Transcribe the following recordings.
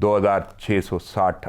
2660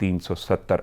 370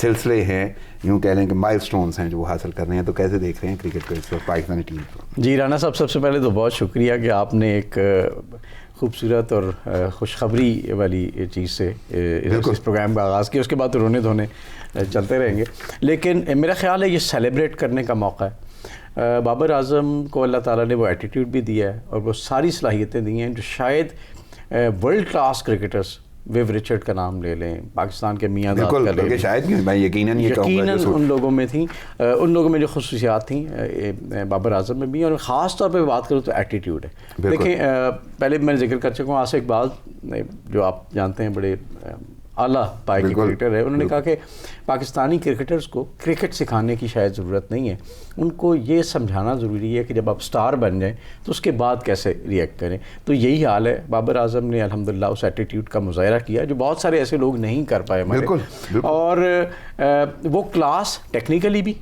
سلسلے ہیں, یوں کہہ لیں کہ مائل سٹونز ہیں جو وہ حاصل کر رہے ہیں, تو کیسے دیکھ رہے ہیں کرکٹ کو اس وقت پاکستانی ٹیم کو؟ جی رانا صاحب, سب سے پہلے تو بہت شکریہ کہ آپ نے ایک خوبصورت اور خوشخبری والی چیز سے اس پروگرام کا آغاز کیا. اس کے بعد تو رونے دھونے چلتے رہیں گے, لیکن میرا خیال ہے یہ سیلیبریٹ کرنے کا موقع ہے. بابر اعظم کو اللہ تعالیٰ نے وہ ایٹیٹیوڈ بھی دیا ہے اور وہ ساری صلاحیتیں دی ہیں جو شاید world class cricketers, Viv Richard کا نام لے لیں, پاکستان کے میاں داد کا لے لیں, شاید میں یقیناً ان لوگوں میں تھیں, ان لوگوں میں جو خصوصیات تھیں بابر اعظم میں بھی. اور خاص طور پہ بات کروں تو ایٹیٹیوڈ ہے. دیکھیں پہلے میں نے ذکر کر چکا ہوں, آصف اقبال جو آپ جانتے ہیں بڑے اعلیٰ پائے کے کرکٹر ہے, انہوں نے کہا کہ پاکستانی کرکٹرز کو کرکٹ سکھانے کی شاید ضرورت نہیں ہے, ان کو یہ سمجھانا ضروری ہے کہ جب آپ سٹار بن جائیں تو اس کے بعد کیسے ریئیکٹ کریں. تو یہی حال ہے. بابر اعظم نے الحمدللہ اس ایٹیٹیوڈ کا مظاہرہ کیا جو بہت سارے ایسے لوگ نہیں کر پائے ہمارے. اور وہ کلاس ٹیکنیکلی بھی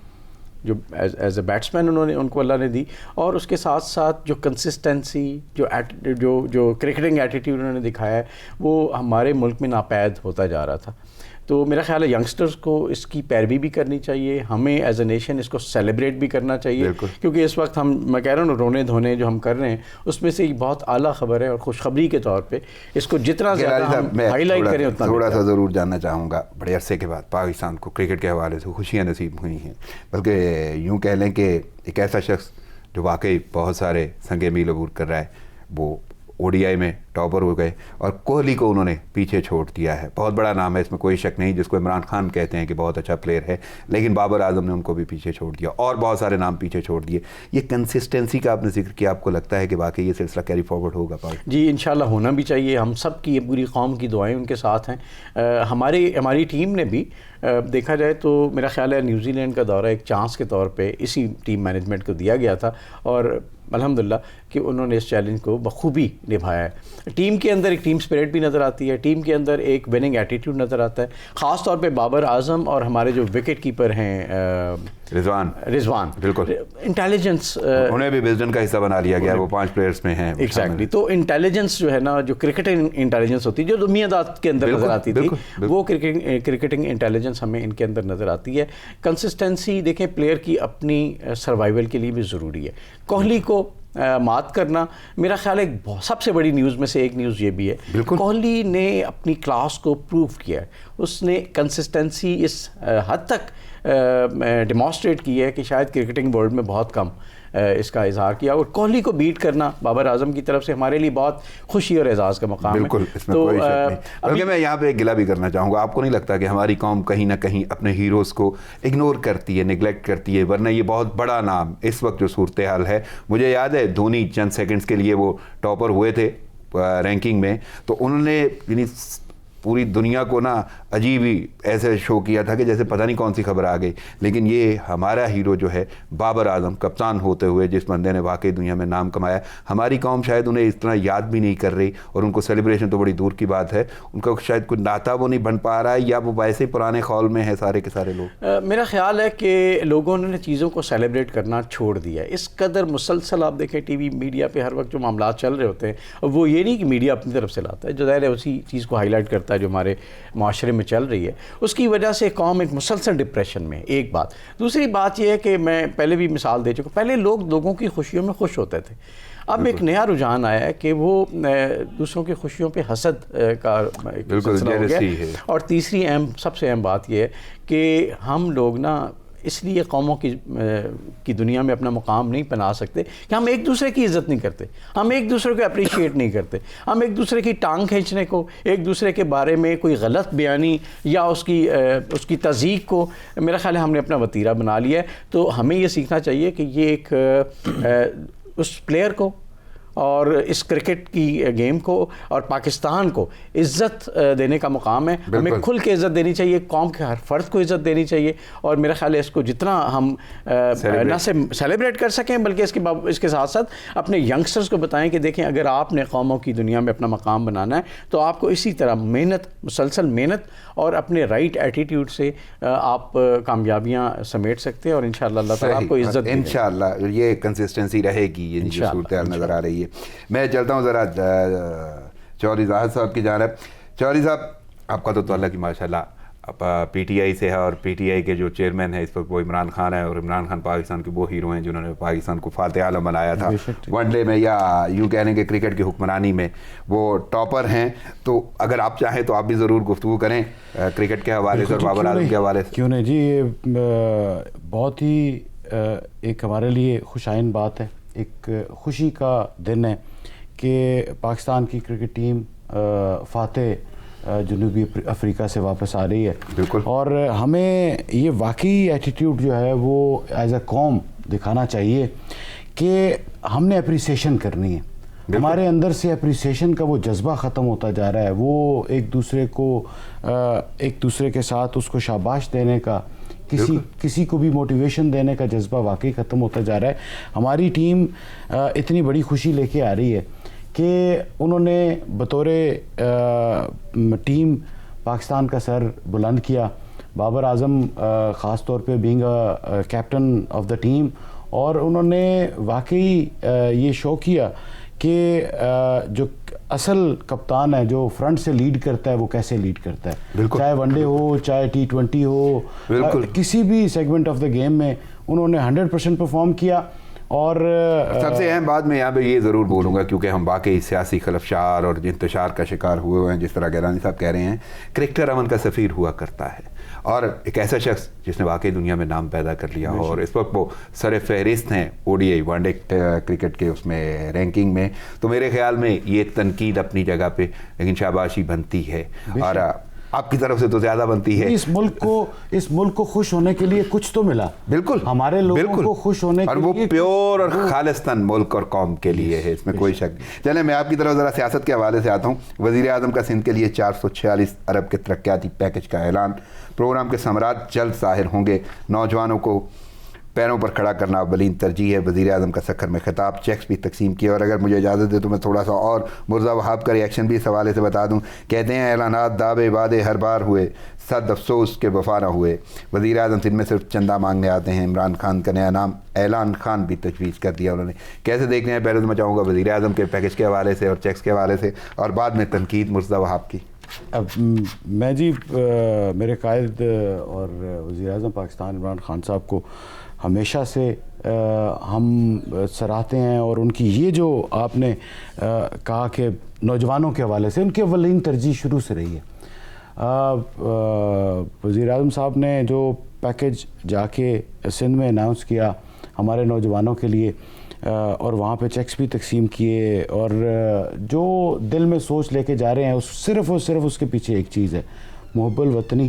جو ایز اے بیٹسمین ان کو اللہ نے دی, اور اس کے ساتھ ساتھ جو کنسسٹنسی, جو کرکٹنگ ایٹیٹیوڈ انہوں نے دکھایا ہے, وہ ہمارے ملک میں ناپید ہوتا جا رہا تھا. تو میرا خیال ہے ینگسٹرز کو اس کی پیروی بھی کرنی چاہیے, ہمیں ایز اے نیشن اس کو سیلیبریٹ بھی کرنا چاہیے, کیونکہ اس وقت میں کہہ رہا ہوں رونے دھونے جو ہم کر رہے ہیں اس میں سے ایک بہت اعلیٰ خبر ہے, اور خوشخبری کے طور پہ اس کو جتنا زیادہ ہم ہائی لائٹ کریں اتنا. تھوڑا سا ضرور جاننا چاہوں گا, بڑے عرصے کے بعد پاکستان کو کرکٹ کے حوالے سے خوشیاں نصیب ہوئی ہیں, بلکہ یوں کہہ لیں کہ ایک ایسا شخص جو واقعی بہت سارے سنگ میل عبور کر رہا ہے, وہ او ڈی آئی میں ٹاپر ہو گئے, اور کوہلی کو انہوں نے پیچھے چھوڑ دیا ہے. بہت بڑا نام ہے, اس میں کوئی شک نہیں, جس کو عمران خان کہتے ہیں کہ بہت اچھا پلیئر ہے, لیکن بابر اعظم نے ان کو بھی پیچھے چھوڑ دیا, اور بہت سارے نام پیچھے چھوڑ دیے. یہ کنسسٹنسی کا آپ نے ذکر کیا, آپ کو لگتا ہے کہ واقعی یہ سلسلہ کیری فارورڈ ہوگا؟ جی انشاءاللہ ہونا بھی چاہیے. ہم سب کی, پوری قوم کی دعائیں ان کے ساتھ ہیں. ہماری ٹیم نے بھی دیکھا جائے تو میرا خیال ہے نیوزی لینڈ کا دورہ ایک چانس کے طور پہ اسی ٹیم مینجمنٹ کو دیا گیا تھا, اور الحمدللہ کہ انہوں نے اس چیلنج کو بخوبی نبھایا ہے. ٹیم کے اندر ایک ٹیم اسپرٹ بھی نظر آتی ہے, ٹیم کے اندر ایک وننگ ایٹیٹیوڈ نظر آتا ہے, خاص طور پہ بابر اعظم اور ہمارے جو وکٹ کیپر ہیں رضوان, بالکل انٹیلیجنس, انہیں بھی وزڈن کا حصہ بنا لیا گیا, وہ 5 پلیئرز میں ہیں. ایگزیکٹلی. تو انٹیلیجنس جو ہے نا, جو کرکٹنگ انٹیلیجنس ہوتی ہے جو میاں داد کے اندر نظر آتی تھی, وہ کرکٹنگ انٹیلیجنس ہمیں ان کے اندر نظر آتی ہے. کنسسٹنسی دیکھیں پلیئر کی اپنی سروائیول کے لیے بھی ضروری ہے. کوہلی کو مات کرنا میرا خیال ہے سب سے بڑی نیوز میں سے ایک نیوز یہ بھی ہے, کوہلی نے اپنی کلاس کو پروو کیا ہے. اس نے کنسسٹنسی اس حد تک ڈیمانسٹریٹ کی ہے کہ شاید کرکٹنگ ورلڈ میں بہت کم اس کا اظہار کیا, اور کوہلی کو بیٹ کرنا بابر اعظم کی طرف سے ہمارے لیے بہت خوشی اور اعزاز کا مقام ہے. بالکل, اس میں کوئی شک نہیں. بلکہ میں یہاں پہ گلہ بھی کرنا چاہوں گا, آپ کو نہیں لگتا کہ ہماری قوم کہیں نہ کہیں اپنے ہیروز کو اگنور کرتی ہے, نگلیکٹ کرتی ہے؟ ورنہ یہ بہت بڑا نام اس وقت جو صورتحال ہے, مجھے یاد ہے دھونی چند سیکنڈز کے لیے وہ ٹاپر ہوئے تھے رینکنگ میں, تو انہوں نے یعنی پوری دنیا کو نا عجیب ہی ایسے شو کیا تھا کہ جیسے پتہ نہیں کون سی خبر آ گئی. لیکن یہ ہمارا ہیرو جو ہے بابر اعظم, کپتان ہوتے ہوئے جس بندے نے واقعی دنیا میں نام کمایا, ہماری قوم شاید انہیں اس طرح یاد بھی نہیں کر رہی, اور ان کو سیلیبریشن تو بڑی دور کی بات ہے, ان کا شاید کوئی ناتا وہ نہیں بن پا رہا ہے, یا وہ ویسے ہی پرانے خول میں ہیں سارے کے سارے لوگ. میرا خیال ہے کہ لوگوں نے چیزوں کو سیلیبریٹ کرنا چھوڑ دیا ہے. اس قدر مسلسل آپ دیکھیں ٹی وی میڈیا پہ ہر وقت جو معاملات چل رہے ہوتے ہیں, اور وہ یہ نہیں کہ میڈیا اپنی طرف سے لاتا ہے, جو ظاہر ہے اسی چیز کو ہائی لائٹ کرتا ہے جو ہمارے معاشرے میں چل رہی ہے. اس کی وجہ سے قوم ایک مسلسل ڈپریشن میں. ایک بات. دوسری بات یہ ہے کہ میں پہلے بھی مثال دے چکا, پہلے لوگوں کی خوشیوں میں خوش ہوتے تھے, اب ایک نیا رجحان آیا ہے کہ وہ دوسروں کی خوشیوں پہ حسد کا سلسلہ ہو گیا. اور تیسری سب سے اہم بات یہ ہے کہ ہم لوگ نا اس لیے قوموں کی دنیا میں اپنا مقام نہیں بنا سکتے کہ ہم ایک دوسرے کی عزت نہیں کرتے, ہم ایک دوسرے کو اپریشیٹ نہیں کرتے, ہم ایک دوسرے کی ٹانگ کھینچنے کو, ایک دوسرے کے بارے میں کوئی غلط بیانی یا اس کی تضییق کو میرا خیال ہے ہم نے اپنا وتیرہ بنا لیا ہے. تو ہمیں یہ سیکھنا چاہیے کہ یہ ایک اس پلیئر کو اور اس کرکٹ کی گیم کو اور پاکستان کو عزت دینے کا مقام ہے. ہمیں کھل کے عزت دینی چاہیے, قوم کے ہر فرد کو عزت دینی چاہیے, اور میرا خیال ہے اس کو جتنا ہم نہ سے سیلیبریٹ کر سکیں بلکہ اس کے ساتھ ساتھ اپنے ینگسٹرز کو بتائیں کہ دیکھیں اگر آپ نے قوموں کی دنیا میں اپنا مقام بنانا ہے تو آپ کو اسی طرح مسلسل محنت اور اپنے رائٹ ایٹیٹیوڈ سے آپ کامیابیاں سمیٹ سکتے ہیں, اور انشاءاللہ اللہ تعالیٰ آپ کو عزت دے گا. انشاءاللہ یہ کنسسٹنسی رہے گی, یہ جو صورتحال نظر آ رہی ہے. میں چلتا ہوں ذرا چودھری زاہد صاحب کی جانب. چودھری صاحب, آپ کا تو اللہ کی ماشاءاللہ پی ٹی آئی سے ہے اور پی ٹی آئی کے جو چیئرمین ہے اس وقت وہ عمران خان ہے, اور عمران خان پاکستان کے وہ ہیرو ہیں جنہوں نے پاکستان کو فاتح عالم بنایا تھا ون ڈے میں, یا یوں کہہ لیں کہ کرکٹ کی حکمرانی میں وہ ٹاپر ہیں. تو اگر آپ چاہیں تو آپ بھی ضرور گفتگو کریں کرکٹ کے حوالے سے اور بابر اعظم کے حوالے سے. کیوں نہیں جی, یہ بہت ہی ایک ہمارے لیے خوش آئند بات ہے, ایک خوشی کا دن ہے کہ پاکستان کی کرکٹ ٹیم فاتح جنوبی افریقہ سے واپس آ رہی ہے. بالکل. اور ہمیں یہ واقعی ایٹیٹیوڈ جو ہے وہ ایز اے قوم دکھانا چاہیے کہ ہم نے اپریسیشن کرنی ہے. ہمارے اندر سے اپریسیشن کا وہ جذبہ ختم ہوتا جا رہا ہے, وہ ایک دوسرے کے ساتھ اس کو شاباش دینے کا, کسی کو بھی موٹیویشن دینے کا جذبہ واقعی ختم ہوتا جا رہا ہے. ہماری ٹیم اتنی بڑی خوشی لے کے آ رہی ہے کہ انہوں نے بطور ٹیم پاکستان کا سر بلند کیا. بابر اعظم خاص طور پہ being captain of the team, اور انہوں نے واقعی یہ شو کیا کہ جو اصل کپتان ہے, جو فرنٹ سے لیڈ کرتا ہے, وہ کیسے لیڈ کرتا ہے. چاہے ون ڈے ہو, چاہے T20 ہو, کسی بھی سیگمنٹ آف دا گیم میں انہوں نے 100% پرفارم کیا. اور سب سے اہم بات میں یہاں پہ یہ ضرور بولوں گا, کیونکہ ہم واقعی سیاسی خلفشار اور انتشار کا شکار ہوئے ہوئے ہیں, جس طرح گیلانی صاحب کہہ رہے ہیں, کرکٹر امن کا سفیر ہوا کرتا ہے, اور ایک ایسا شخص جس نے واقعی دنیا میں نام پیدا کر لیا ہو, اور اس وقت وہ سر فہرست ہیں ODI ون ڈے کرکٹ کے اس میں رینکنگ میں. تو میرے خیال میں یہ تنقید اپنی جگہ پہ, لیکن شاباشی بنتی ہے, اور آپ کی طرف سے تو زیادہ بنتی ہے. اس ملک کو خوش ہونے کے لیے کچھ تو ملا. بالکل, ہمارے لوگوں کو خوش ہونے کے لیے, اور وہ پیور اور خالصتاً ملک اور قوم کے لیے ہے, اس میں کوئی شک نہیں. چلیں میں آپ کی طرف ذرا سیاست کے حوالے سے آتا ہوں. وزیر اعظم کا سندھ کے لیے 446 ارب کے ترقیاتی پیکج کا اعلان. پروگرام کے ثمرات جلد ظاہر ہوں گے. نوجوانوں کو پیروں پر کھڑا کرنا اولین ترجیح ہے. وزیر اعظم کا سکھر میں خطاب, چیکس بھی تقسیم کیے. اور اگر مجھے اجازت دے تو میں تھوڑا سا اور مرزا وہاب کا ریئیکشن بھی اس حوالے سے بتا دوں. کہتے ہیں اعلانات دعوے وعدے ہر بار ہوئے, صد افسوس کے وفا نہ ہوئے. وزیر اعظم سندھ میں صرف چندہ مانگنے آتے ہیں. عمران خان کا نیا نام اعلان خان بھی تجویز کر دیا انہوں نے. کیسے دیکھنے ہیں؟ پہلے تو میں چاہوں گا وزیر اعظم کے پیکج کے حوالے سے اور چیکس کے حوالے سے, اور بعد میں تنقید مرزا وہاب کی. اب میں جی میرے قائد اور وزیر اعظم پاکستان عمران خان صاحب کو ہمیشہ سے ہم سراہتے ہیں, اور ان کی یہ جو آپ نے کہا کہ نوجوانوں کے حوالے سے ان کی اولین ترجیح شروع سے رہی ہے. وزیر اعظم صاحب نے جو پیکج جا کے سندھ میں اناؤنس کیا ہمارے نوجوانوں کے لیے, اور وہاں پہ چیکس بھی تقسیم کیے, اور جو دل میں سوچ لے کے جا رہے ہیں صرف اور صرف اس کے پیچھے ایک چیز ہے, محب الوطنی,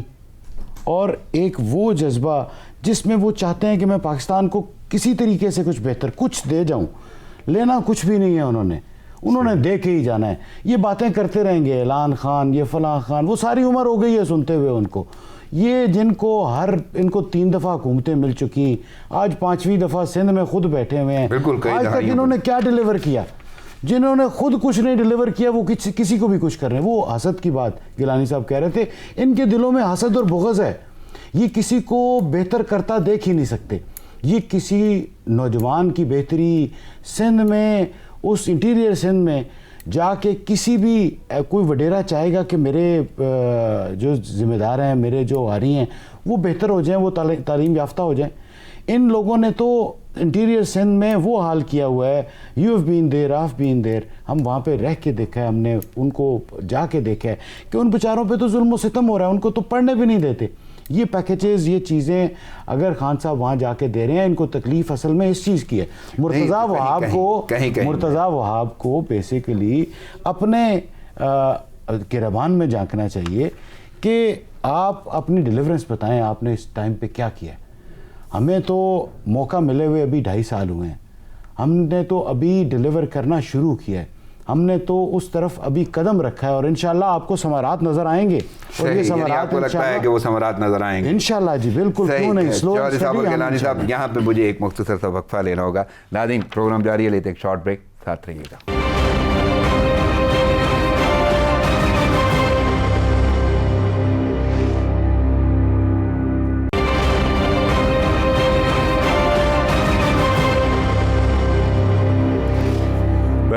اور ایک وہ جذبہ جس میں وہ چاہتے ہیں کہ میں پاکستان کو کسی طریقے سے کچھ بہتر کچھ دے جاؤں. لینا کچھ بھی نہیں ہے انہوں نے دے کے ہی جانا ہے. یہ باتیں کرتے رہیں گے, اعلان خان, یہ فلاں خان, وہ ساری عمر ہو گئی ہے سنتے ہوئے ان کو. یہ جن کو ان کو 3 دفعہ حکومتیں مل چکی, آج 5ویں دفعہ سندھ میں خود بیٹھے ہوئے ہیں. آج تک انہوں نے کیا ڈیلیور کیا؟ جنہوں نے خود کچھ نہیں ڈیلیور کیا وہ کسی کو بھی کچھ کر رہے ہیں. وہ حسد کی بات گیلانی صاحب کہہ رہے تھے, ان کے دلوں میں حسد اور بغض ہے. یہ کسی کو بہتر کرتا دیکھ ہی نہیں سکتے. یہ کسی نوجوان کی بہتری سندھ میں, اس انٹیریئر سندھ میں جا کے کسی بھی کوئی وڈیرا چاہے گا کہ میرے جو ذمہ دار ہیں, میرے جو آری ہیں, وہ بہتر ہو جائیں, وہ تعلیم یافتہ ہو جائیں. ان لوگوں نے تو انٹیریئر سندھ میں وہ حال کیا ہوا ہے. You have been there, of been there. ہم وہاں پہ رہ کے دیکھا ہے, ہم نے ان کو جا کے دیکھا ہے کہ ان بیچاروں پہ تو ظلم و ستم ہو رہا ہے, ان کو تو پڑھنے بھی نہیں دیتے. یہ پیکیجز, یہ چیزیں اگر خان صاحب وہاں جا کے دے رہے ہیں, ان کو تکلیف اصل میں اس چیز کی ہے. مرتضیٰ وہاب کو بیسیکلی اپنے گربان میں جھانکنا چاہیے کہ آپ اپنی ڈیلیورنس بتائیں, آپ نے اس ٹائم پہ کیا کیا ہے. ہمیں تو موقع ملے ہوئے ابھی 2.5 سال ہوئے ہیں, ہم نے تو ابھی ڈیلیور کرنا شروع کیا ہے, ہم نے تو اس طرف ابھی قدم رکھا ہے, اور انشاءاللہ آپ کو ثمرات نظر آئیں گے. اور یہ ثمرات آپ کو لگتا ہے کہ وہ ثمرات نظر آئیں گے انشاءاللہ؟ جی بالکل, کیوں نہیں. چودھری صاحب اور گیلانی صاحب, یہاں پہ مجھے ایک مختصر سا وقفہ لینا ہوگا. ناظرین پروگرام جاری ہے, لیتے ایک شارٹ بریک, ساتھ رہیے گا.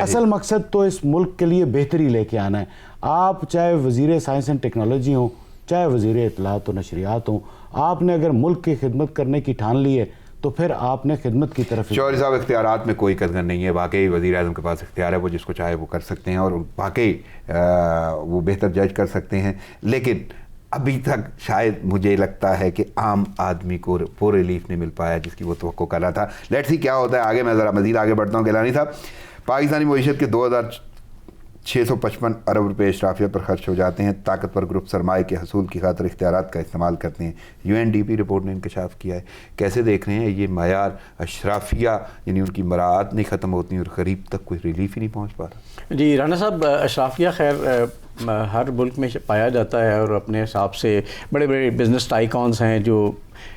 اصل مقصد تو اس ملک کے لیے بہتری لے کے آنا ہے. آپ چاہے وزیر سائنس اینڈ ٹیکنالوجی ہوں, چاہے وزیر اطلاعات و نشریات ہوں, آپ نے اگر ملک کی خدمت کرنے کی ٹھان لی ہے تو پھر آپ نے خدمت کی طرف. چودھری صاحب, اختیارات میں کوئی قدر نہیں ہے, واقعی وزیر اعظم کے پاس اختیار ہے, وہ جس کو چاہے وہ کر سکتے ہیں اور واقعی وہ بہتر جج کر سکتے ہیں, لیکن ابھی تک شاید مجھے لگتا ہے کہ عام آدمی کو وہ ریلیف نہیں مل پایا جس کی وہ توقع کر رہا تھا. لیٹس سی کیا ہوتا ہے آگے. میں ذرا مزید آگے بڑھتا ہوں. گیلانی صاحب, پاکستانی معیشت کے 2655 ارب روپے اشرافیہ پر خرچ ہو جاتے ہیں. طاقتور گروپ سرمایہ کے حصول کی خاطر اختیارات کا استعمال کرتے ہیں. UNDP رپورٹ نے انکشاف کیا ہے. کیسے دیکھ رہے ہیں یہ معیار اشرافیہ, یعنی ان کی مراعات نہیں ختم ہوتی اور غریب تک کوئی ریلیف ہی نہیں پہنچ پا رہا؟ جی رانا صاحب, اشرافیہ خیر ہر ملک میں پایا جاتا ہے اور اپنے حساب سے بڑے بڑے بزنس ٹائیکونز ہیں جو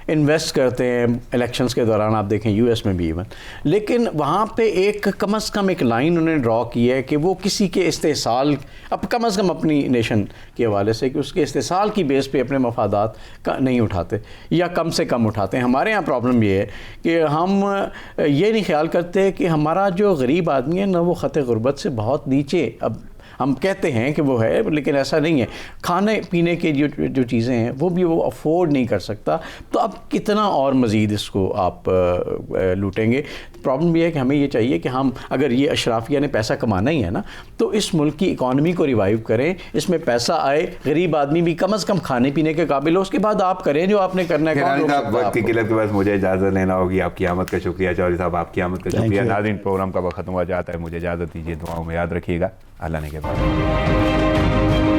انویسٹ کرتے ہیں الیکشنز کے دوران, آپ دیکھیں US میں بھی ایون. لیکن وہاں پہ ایک کم از کم ایک لائن انہوں نے ڈرا کی ہے کہ وہ کسی کے استحصال, اب کم از کم اپنی نیشن کے حوالے سے, کہ اس کے استحصال کی بیس پہ اپنے مفادات کا نہیں اٹھاتے یا کم سے کم اٹھاتے ہیں. ہمارے یہاں پرابلم یہ ہے کہ ہم یہ نہیں خیال کرتے کہ ہمارا جو غریب آدمی ہے نا وہ خط غربت سے بہت نیچے, اب ہم کہتے ہیں کہ وہ ہے لیکن ایسا نہیں ہے. کھانے پینے کے جو چیزیں ہیں وہ بھی وہ افورڈ نہیں کر سکتا, تو اب کتنا اور مزید اس کو آپ لوٹیں گے. پرابلم یہ ہے کہ ہمیں یہ چاہیے کہ ہم اگر یہ اشرافیہ نے پیسہ کمانا ہی ہے نا تو اس ملک کی اکانومی کو ریوائیو کریں, اس میں پیسہ آئے, غریب آدمی بھی کم از کم کھانے پینے کے قابل ہو, اس کے بعد آپ کریں جو آپ نے کرنا ہے. وقت کی قلت کے بعد مجھے اجازت لینا ہوگی. آپ کی آمد کا شکریہ چودھری صاحب, آپ کی آمد کا شکریہ. ناظرین, پروگرام کا وقت ختم ہو جاتا ہے, مجھے اجازت دیجیے, دعاؤں میں یاد رکھیے گا. اللہ نے کے بعد